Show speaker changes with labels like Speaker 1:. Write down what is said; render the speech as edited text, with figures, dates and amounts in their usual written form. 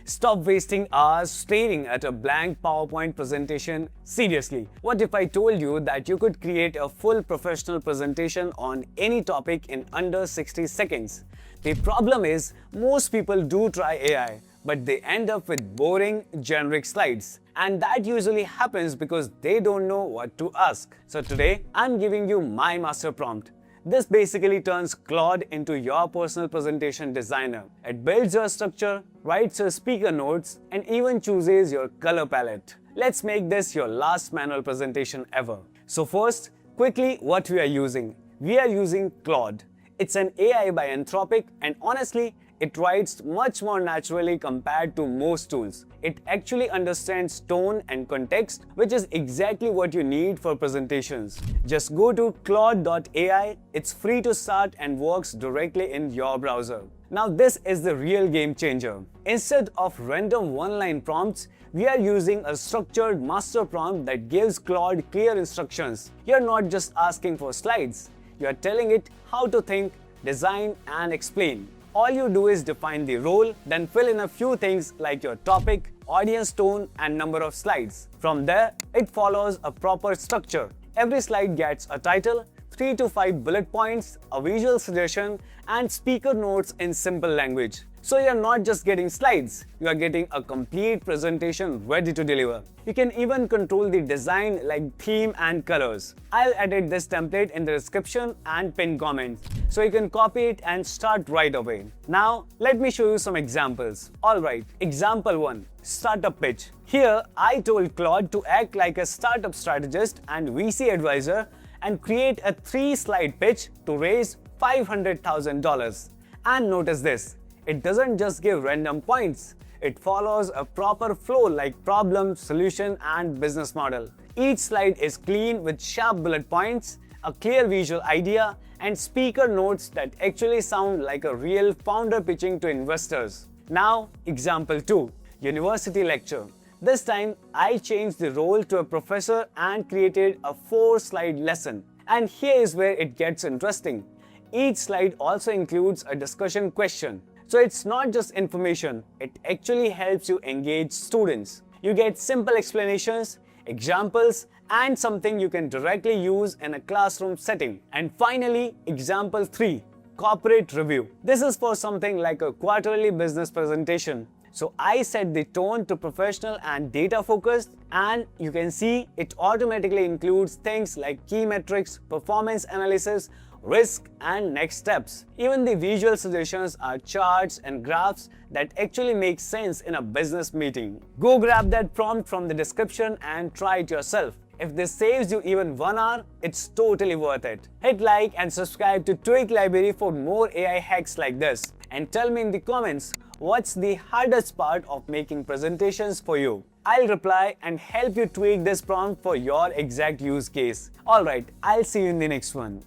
Speaker 1: Stop wasting hours staring at a blank PowerPoint presentation. Seriously, what if I told you that you could create a full professional presentation on any topic in under 60 seconds? The problem is, most people do try AI, but they end up with boring, generic slides. And that usually happens because they don't know what to ask. So today, I'm giving you my master prompt. This basically turns Claude into your personal presentation designer. It builds your structure, writes your speaker notes, and even chooses your color palette. Let's make this your last manual presentation ever. So first, quickly what we are using. We are using Claude. It's an AI by Anthropic, and honestly, it writes much more naturally compared to most tools. It actually understands tone and context, which is exactly what you need for presentations. Just go to Claude AI. It's free to start and works directly in your browser. Now this is the real game changer. Instead of random one-line prompts, we are using a structured master prompt that gives Claude clear instructions. You're not just asking for slides. You are telling it how to think, design, and explain. All you do is define the role, then fill in a few things like your topic, audience tone, and number of slides. From there, it follows a proper structure. Every slide gets a title, 3 to 5 bullet points, a visual suggestion, and speaker notes in simple language. So you're not just getting slides, you are getting a complete presentation ready to deliver. You can even control the design like theme and colors. I'll edit this template in the description and pin comments, so you can copy it and start right away. Now, let me show you some examples. Alright, example 1, startup pitch. Here, I told Claude to act like a startup strategist and VC advisor and create a 3-slide pitch to raise $500,000. And notice this. It doesn't just give random points. It follows a proper flow like problem, solution, and business model. Each slide is clean with sharp bullet points, a clear visual idea, and speaker notes that actually sound like a real founder pitching to investors. Now, example 2, university lecture. This time, I changed the role to a professor and created a 4-slide lesson. And here is where it gets interesting. Each slide also includes a discussion question. So it's not just information, it actually helps you engage students. You get simple explanations, examples, and something you can directly use in a classroom setting. And finally, example 3, corporate review. This is for something like a quarterly business presentation. So I set the tone to professional and data focused, and you can see it automatically includes things like key metrics, performance analysis, risk, and next steps. Even the visual suggestions are charts and graphs that actually make sense in a business meeting. Go grab that prompt from the description and try it yourself. If this saves you even 1 hour, it's totally worth it. Hit like and subscribe to Tweak Library for more AI hacks like this. And tell me in the comments, what's the hardest part of making presentations for you? I'll reply and help you tweak this prompt for your exact use case. Alright, I'll see you in the next one.